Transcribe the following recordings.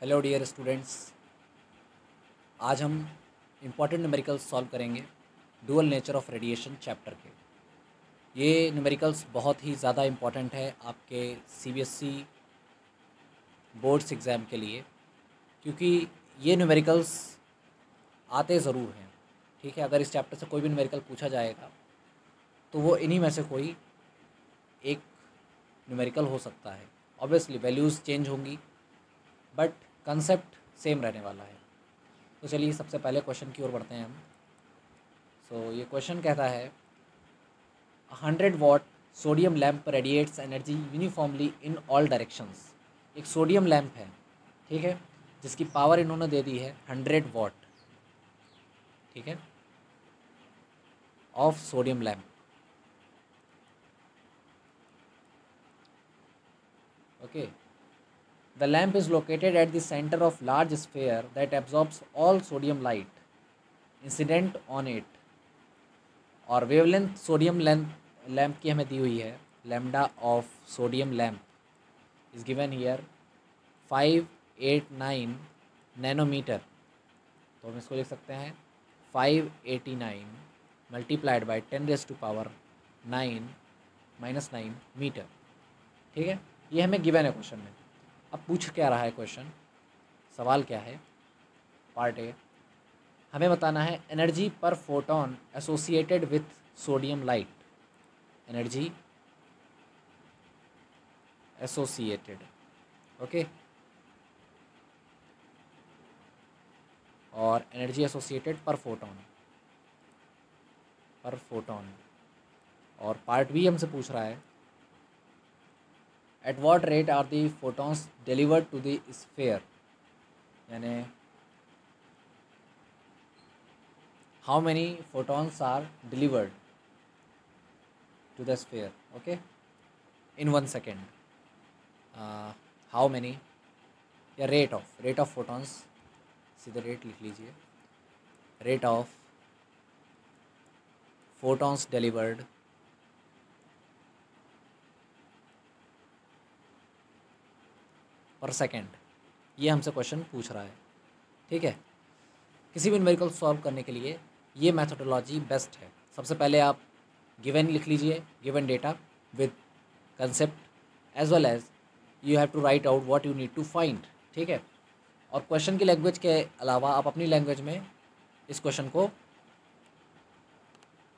Hello dear students. आज हम important numericals solve करेंगे dual nature of radiation chapter के। ये न्यूमेरिकल्स बहुत ही ज़्यादा इम्पॉर्टेंट है आपके सीबीएसई बोर्ड्स एग्ज़ाम के लिए, क्योंकि ये न्यूमेरिकल्स आते ज़रूर हैं। ठीक है, अगर इस चैप्टर से कोई भी न्यूमेरिकल पूछा जाएगा तो वो इन्हीं में से कोई एक न्यूमेरिकल हो सकता है। ऑब्वियसली वैल्यूज़ चेंज होंगी बट कंसेप्ट सेम रहने वाला है। तो चलिए सबसे पहले क्वेश्चन की ओर बढ़ते हैं हम। ये क्वेश्चन कहता है 100 watt sodium lamp radiates energy uniformly in all directions. एक सोडियम लैम्प है, ठीक है, जिसकी पावर इन्होंने दे दी है 100 वाट, ठीक है, of sodium lamp. Okay, the lamp is located at the centre of large sphere that absorbs all sodium light incident on it. और वेवलेंथ सोडियम लैम्प की हमें दी हुई है, lambda of sodium lamp is given here 589 nanometre. तो हम इसको लिख सकते हैं 589 मल्टीप्लाइड बाई 10⁻⁹ -9 मीटर। ठीक है, ये हमें गिवन है क्वेश्चन में। अब पूछ क्या रहा है क्वेश्चन, सवाल क्या है? पार्ट ए, हमें बताना है energy per photon associated with sodium light. Energy associated, okay, और एनर्जी एसोसिएटेड पर फोटोन। और पार्ट बी हमसे पूछ रहा है at what rate are the photons delivered to the sphere, यानी how many photons are delivered to the sphere, okay, in 1 second. How many, या rate of photons, सीधे rate लिख लीजिए, rate of photons delivered per second. ये हमसे question पूछ रहा है, ठीक है। किसी भी न्यूमेरिकल सॉल्व करने के लिए ये मैथोडोलॉजी बेस्ट है। सबसे पहले आप गिवन लिख लीजिए, given data with concept as well as you have to write out what you need to find, ठीक है। और क्वेश्चन की लैंग्वेज के अलावा आप अपनी लैंग्वेज में इस क्वेश्चन को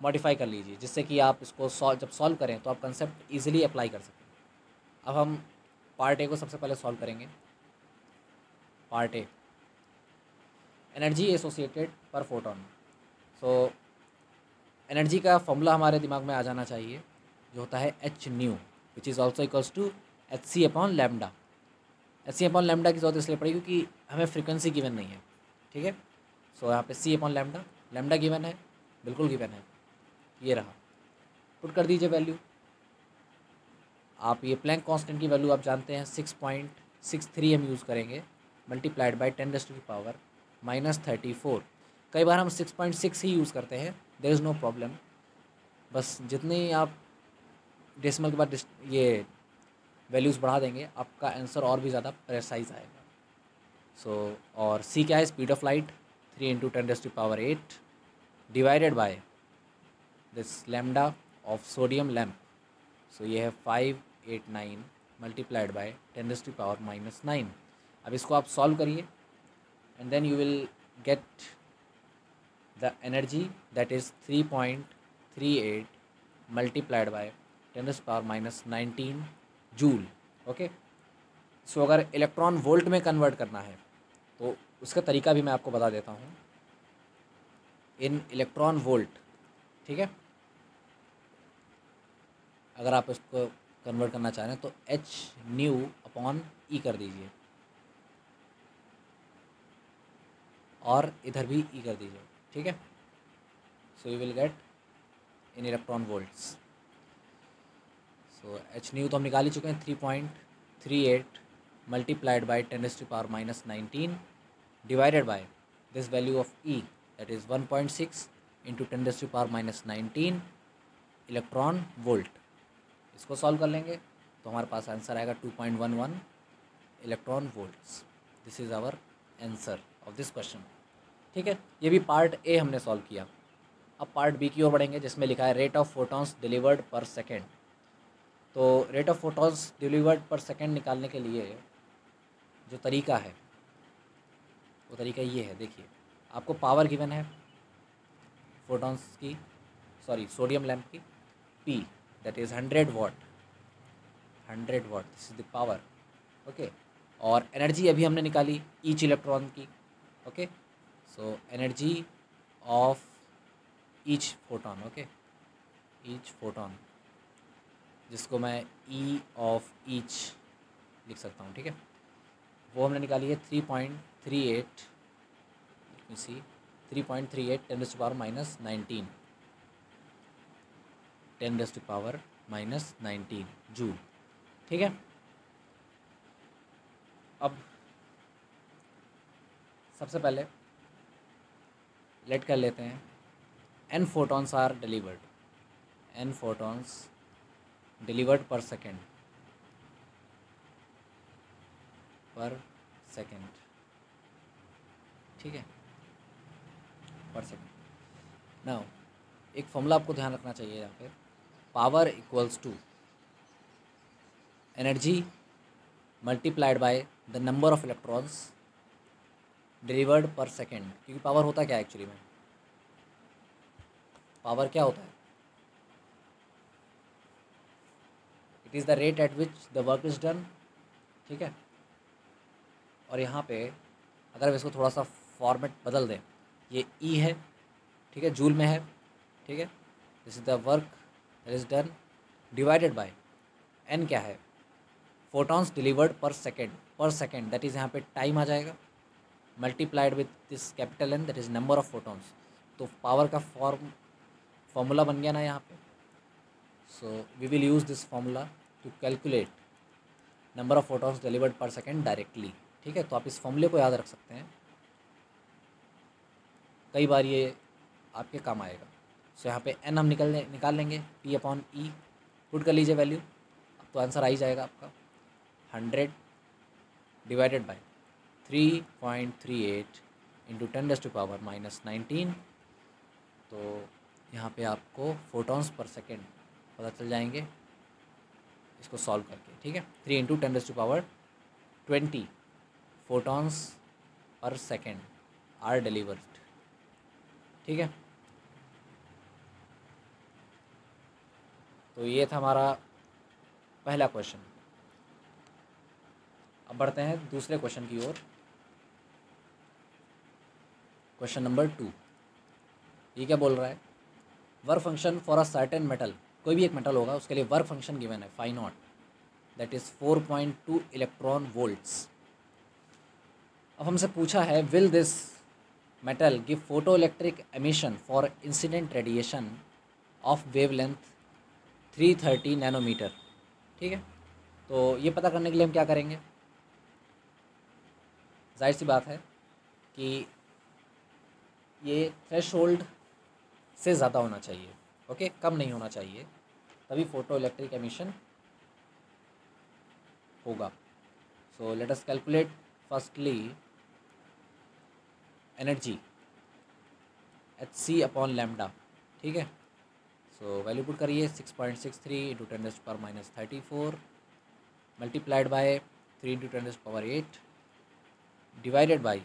मॉडिफाई कर लीजिए, जिससे कि आप इसको जब सॉल्व करें तो आप कंसेप्ट ईजिली अप्लाई कर सकें। अब हम पार्ट ए को सबसे पहले सॉल्व करेंगे। Part A, energy associated per photon. So energy का फॉर्मूला हमारे दिमाग में आ जाना चाहिए, जो होता है H nu, which is also equals to H C upon lambda. H C upon lambda की जरूरत इसलिए पड़ी क्योंकि हमें फ्रीक्वेंसी गिवन नहीं है, ठीक है। यहाँ पे सी अपॉन लैम्डा, लैम्डा गिवन है, बिल्कुल गिवन है, ये रहा। पुट कर दीजिए वैल्यू। आप ये प्लैंक कांस्टेंट की वैल्यू आप जानते हैं 6.63 हम यूज़ करेंगे, मल्टीप्लाइड बाई 10⁻⁻34। कई बार हम 6.6 ही यूज़ करते हैं, देयर इज़ नो प्रॉब्लम। बस जितनी आप डेसिमल के बाद ये वैल्यूज़ बढ़ा देंगे, आपका आंसर और भी ज़्यादा प्रेसाइज आएगा। और सी क्या है? Speed of light 3 × 10⁸ divided by this lambda of sodium lamp. ये है 589 मल्टीप्लाइड बाय 10⁻⁻9। अब इसको आप सॉल्व करिए and then you will get the energy that is 3.38 multiplied by 10⁻⁻19 joule, okay. अगर इलेक्ट्रॉन वोल्ट में कन्वर्ट करना है तो उसका तरीका भी मैं आपको बता देता हूँ, इन इलेक्ट्रॉन वोल्ट, ठीक है। अगर आप इसको कन्वर्ट करना चाह रहे हैं तो एच न्यू अपॉन ई कर दीजिए, और इधर भी ई कर दीजिए, ठीक है। You will get in electron volts. H nu तो हम निकाल ही चुके हैं, 3.38 multiplied by 10⁻⁻19 divided by this value of E, that is 1.6 × 10⁻⁻19 electron volt. इसको सॉल्व कर लेंगे तो हमारे पास आंसर आएगा 2.11 electron volts. This is our answer of this question. ठीक है, ये भी पार्ट ए हमने सॉल्व किया। अब पार्ट बी की ओर बढ़ेंगे, जिसमें लिखा है rate of photons delivered per second. तो rate of photons delivered per second निकालने के लिए जो तरीका है वो तरीका ये है। देखिए, आपको पावर गिवन है फोटॉन्स की, सॉरी सोडियम लैम्प की, P that is 100 watt, 100 watt, this is the power. Okay, और एनर्जी अभी हमने निकाली ईच इलेक्ट्रॉन की। Okay, so energy of each photon, okay, each photon, जिसको मैं E ऑफ ईच लिख सकता हूँ। ठीक है, वो हमने निकाली है 3.38, see 3.38 10 to power minus 19, 10 to power minus 19 joule. ठीक है, अब सबसे पहले लेट कर लेते हैं n photons are delivered, n photons delivered per second, per second. ठीक है, पर सेकेंड। नाउ एक फॉर्मूला आपको ध्यान रखना चाहिए यहाँ पे, power equals to energy multiplied by the number of electrons delivered per second. क्योंकि पावर होता क्या है एक्चुअली में, पावर क्या होता है, it is the rate at which the work is done. ठीक है, और यहाँ पे अगर हम इसको थोड़ा सा फॉर्मेट बदल दें, ये E है, ठीक है, जूल में है। ठीक है, this is the work that is done divided by n क्या है, photons delivered per second that is यहाँ पे टाइम आ जाएगा, multiplied with this capital N that is number of photons. तो पावर का फॉर्मूला बन गया ना यहाँ पे। So we will use this formula to calculate number of photons delivered per second directly. ठीक है, तो आप इस फॉर्मूले को याद रख सकते हैं, कई बार ये आपके काम आएगा। सो यहाँ पे n हम निकाल लेंगे, P/E पुट कर लीजिए वैल्यू, अब तो आंसर आ ही जाएगा आपका 100 divided by 3.38 into 10 to power minus 19। तो यहाँ पे आपको फोटॉन्स पर सेकेंड पता चल जाएंगे इसको सॉल्व करके। ठीक है, 3 into 10 to power 20 photons per second are delivered. ठीक है, तो ये था हमारा पहला क्वेश्चन। अब बढ़ते हैं दूसरे क्वेश्चन की ओर। क्वेश्चन नंबर 2, ये क्या बोल रहा है, work function for a certain metal, कोई भी एक मेटल होगा उसके लिए वर्क फंक्शन गिवन है phi naught that is 4.2 electron volts. अब हमसे पूछा है will this metal give photo electric emission for incident radiation of wavelength 330 nanometer. ठीक है, तो ये पता करने के लिए हम क्या करेंगे, जाहिर सी बात है कि ये थ्रेशोल्ड से ज़्यादा होना चाहिए। ओके, कम नहीं होना चाहिए, तभी फोटो इलेक्ट्रिक एमिशन होगा। So let us calculate firstly energy Hc/लैम्डा। ठीक है, सो वैल्यू पुट करिए 6.63 इंटू 10 पर minus 34 multiplied by 3 into 10 power 8 divided by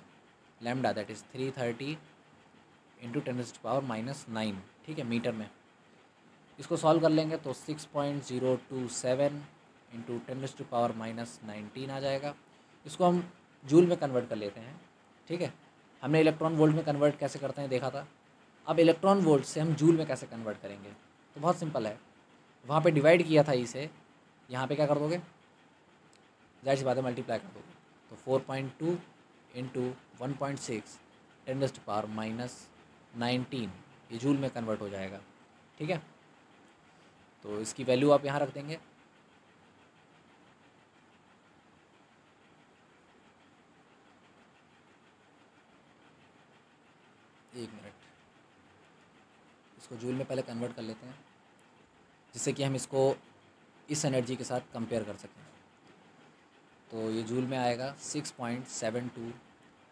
lambda that is 330 into 10 power minus 9। ठीक है, मीटर में इसको सॉल्व कर लेंगे तो 6.027 इंटू 10 पावर माइनस 19 आ जाएगा। इसको हम जूल में कन्वर्ट कर लेते हैं। ठीक है, हमने इलेक्ट्रॉन वोल्ट में कन्वर्ट कैसे करते हैं देखा था, अब इलेक्ट्रॉन वोल्ट से हम जूल में कैसे कन्वर्ट करेंगे, तो बहुत सिंपल है, वहाँ पे डिवाइड किया था इसे, यहाँ पे क्या कर दोगे, जाहिर सी बात है मल्टीप्लाई कर दोगे, तो 4.2 इंटू 1.6 10 पावर माइनस 19 ये जूल में कन्वर्ट हो जाएगा। ठीक है, तो इसकी वैल्यू आप यहाँ रख देंगे। एक मिनट, इसको जूल में पहले कन्वर्ट कर लेते हैं जिससे कि हम इसको इस एनर्जी के साथ कंपेयर कर सकें। तो ये जूल में आएगा 6.72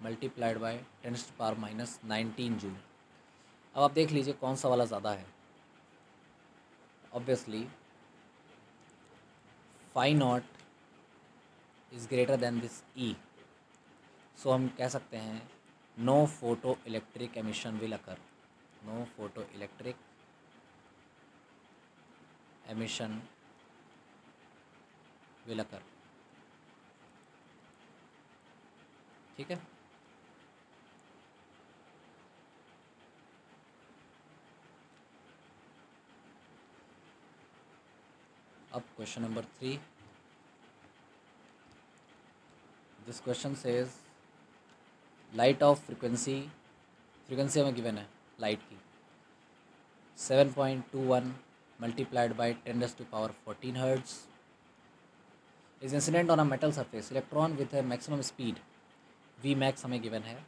मल्टीप्लाइड बाय 10⁻⁻19 जूल। अब आप देख लीजिए कौन सा वाला ज़्यादा है। Obviously phi not is greater than this E, so हम कह सकते हैं no photo electric emission will occur, no photo electric emission will occur. ठीक है, अब question number 3। This question says light of frequency हमें गिवन है लाइट की 7.21 multiplied by 10⁻14 hertz is incident on a metal surface, electron with a maximum speed V max हमें given है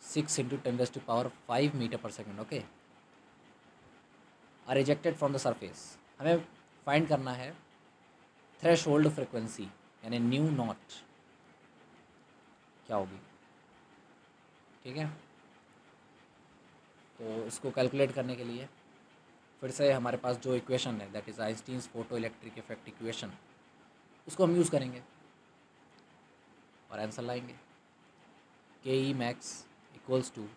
6 × 10⁵ metre per second. Okay, are rejected from the surface. हमें find करना है threshold frequency यानी nu naught क्या होगी। ठीक है, तो इसको कैलकुलेट करने के लिए फिर से हमारे पास जो इक्वेशन है that is Einstein's photo electric effect equation, उसको हम यूज़ करेंगे और आंसर लाएंगे। K E max equals to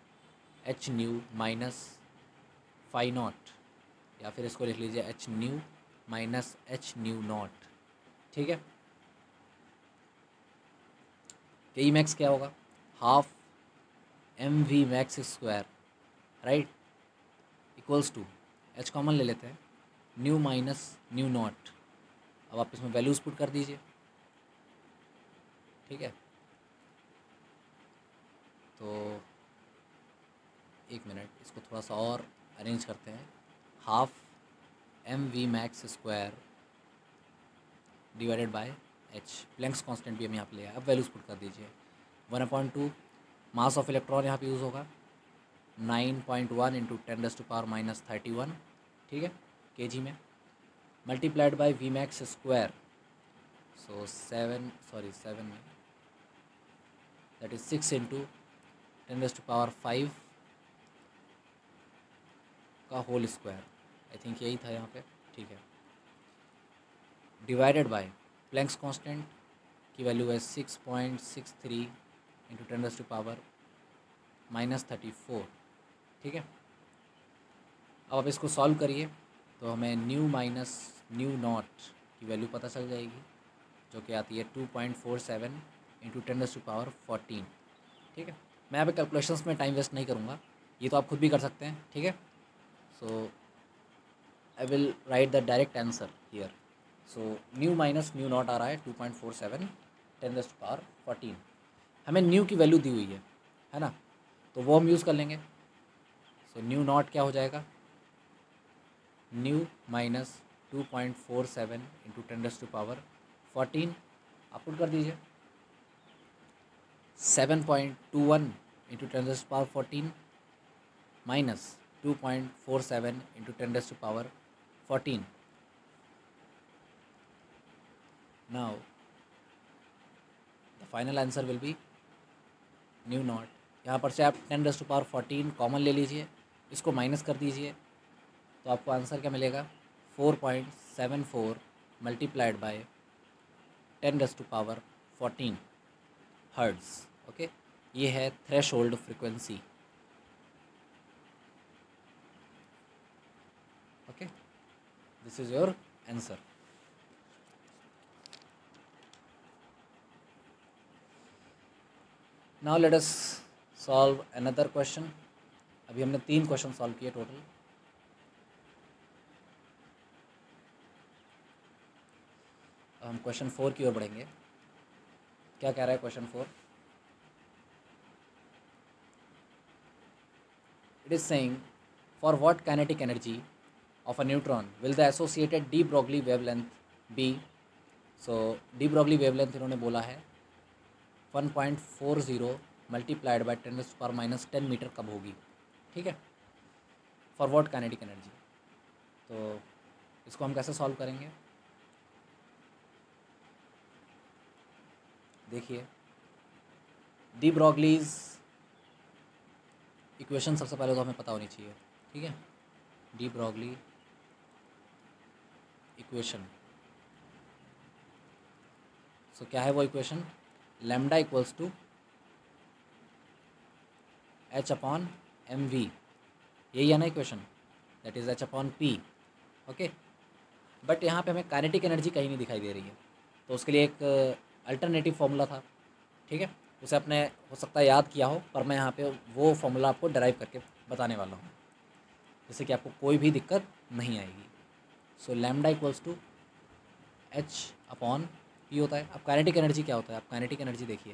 H nu minus phi not, या फिर इसको लिख लीजिए H nu minus H nu not. ठीक है, के ई मैक्स क्या होगा, half M V max square, right, equals to H common ले लेते हैं न्यू माइनस न्यू नॉट। अब आप इसमें वैल्यूज़ पुट कर दीजिए। ठीक है, तो एक मिनट इसको थोड़ा सा और अरेंज करते हैं। Half M V max square divided by H, Planck's constant भी हम यहाँ पे लिया है। अब वैल्यूज़ पुट कर दीजिए। 1/2 मास ऑफ इलेक्ट्रॉन यहाँ पे यूज़ होगा 9.1 × 10⁻31। ठीक है, केजी में, multiplied by V max square, so 7 में दैट इज 6 × 10⁵ का होल स्क्वायर। आई थिंक यही था यहाँ पे। ठीक है, डिवाइडेड बाय प्लैंक्स कांस्टेंट की वैल्यू है 6.63 × 10⁻⁻34। ठीक है, अब आप इसको सॉल्व करिए तो हमें न्यू माइनस न्यू नॉट की वैल्यू पता चल जाएगी, जो कि आती है 2.47 × 10⁻14। ठीक है, मैं यहाँ पे कैलकुलेशंस में टाइम वेस्ट नहीं करूँगा, ये तो आप खुद भी कर सकते हैं। ठीक है, so I will write the direct answer here. So nu minus nu not आ रहा है 2.47 10⁻14। हमें न्यू की वैल्यू दी हुई है ना, तो वो हम यूज़ कर लेंगे। सो न्यू नॉट क्या हो जाएगा, न्यू माइनस 2.47 × 10⁻14 आप पुट कर दीजिए 7.21 × 10⁻14 minus 2.47 × 10⁻14। Now the final answer will be new not. यहाँ पर से आप 10⁻14 कॉमन ले लीजिए, इसको माइनस कर दीजिए, तो आपको आंसर क्या मिलेगा 4.74 मल्टीप्लाइड बाय 10⁻14 हर्ट्ज़। ओके, ये है threshold frequency. Okay, this is your answer. Now let us solve another question. अभी हमने 3 क्वेश्चन सॉल्व किए टोटल। हम क्वेश्चन 4 की ओर बढ़ेंगे। क्या कह रहा है question 4? It is saying for what kinetic energy of a neutron will the associated de Broglie wavelength be. So de Broglie wavelength इन्होंने बोला है 1.40 मल्टीप्लाइड बाय 10⁻10 मीटर कब होगी। ठीक है, फॉर व्हाट काइनेटिक एनर्जी। तो इसको हम कैसे सॉल्व करेंगे, देखिए डी ब्रॉगलीज इक्वेशन सबसे पहले तो हमें पता होनी चाहिए, ठीक है। डी ब्रॉगली इक्वेशन, सो क्या है वो equation, lambda equals to H upon M V, यही है ना equation, that is H upon P, okay. But यहाँ पे हमें काइनेटिक एनर्जी कहीं नहीं दिखाई दे रही है, तो उसके लिए एक अल्टरनेटिव फॉर्मूला था, ठीक है। उसे आपने हो सकता है याद किया हो, पर मैं यहाँ पे वो फॉर्मूला आपको डराइव करके बताने वाला हूँ, जिससे कि आपको कोई भी दिक्कत नहीं आएगी। So lambda equals to H upon P होता है। अब काइनेटिक एनर्जी क्या होता है, आप काइनेटिक एनर्जी देखिए,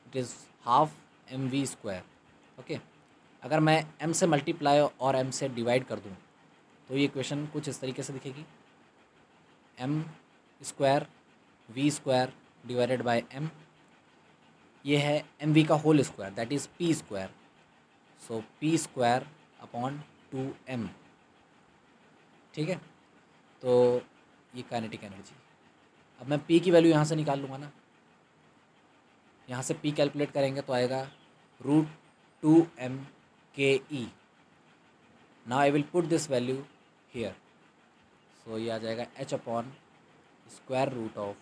it is half M V square, okay. अगर मैं एम से मल्टीप्लाई और एम से डिवाइड कर दूँ तो ये इक्वेशन कुछ इस तरीके से दिखेगी, M square V square divided by M, ये है एम वी का whole square, that is P square, so P square upon 2m, ठीक है। तो ये काइनेटिक एनर्जी, अब मैं p की वैल्यू यहाँ से निकाल लूँगा ना, यहाँ से p कैलकुलेट करेंगे तो आएगा √2m ke। Now I will put this value here, so ये आ जाएगा h upon square root of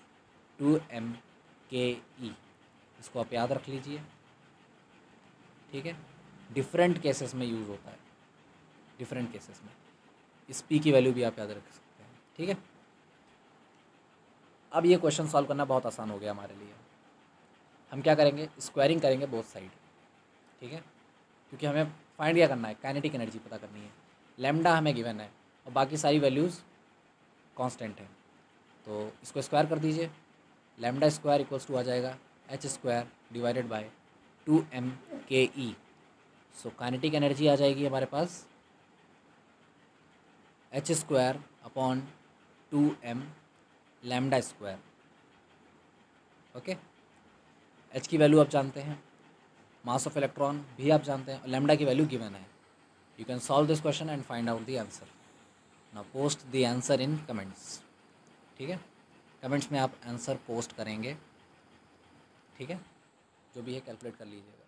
2m ke। इसको आप याद रख लीजिए, ठीक है। डिफरेंट केसेस में यूज़ होता है, डिफरेंट केसेस में इस p की वैल्यू भी आप याद रख सकते हैं, ठीक है। अब ये क्वेश्चन सॉल्व करना बहुत आसान हो गया हमारे लिए। हम क्या करेंगे, स्क्वायरिंग करेंगे बोथ साइड, ठीक है, क्योंकि हमें फाइंड क्या करना है, काइनेटिक एनर्जी पता करनी है। लैम्डा हमें गिवन है और बाकी सारी वैल्यूज़ कांस्टेंट हैं, तो इसको स्क्वायर कर दीजिए, लैम्डा स्क्वायर इक्वल्स टू आ जाएगा H square divided bye 2m के ई। सो काइनेटिक एनर्जी आ जाएगी हमारे पास H square upon 2m lambda square, okay. H की वैल्यू आप जानते हैं, मास ऑफ इलेक्ट्रॉन भी आप जानते हैं, लैम्डा की वैल्यू गिवन है। You can solve this question and find out the answer. Now post the answer in comments, ठीक है। कमेंट्स में आप आंसर पोस्ट करेंगे, ठीक है, जो भी है कैलकुलेट कर लीजिएगा।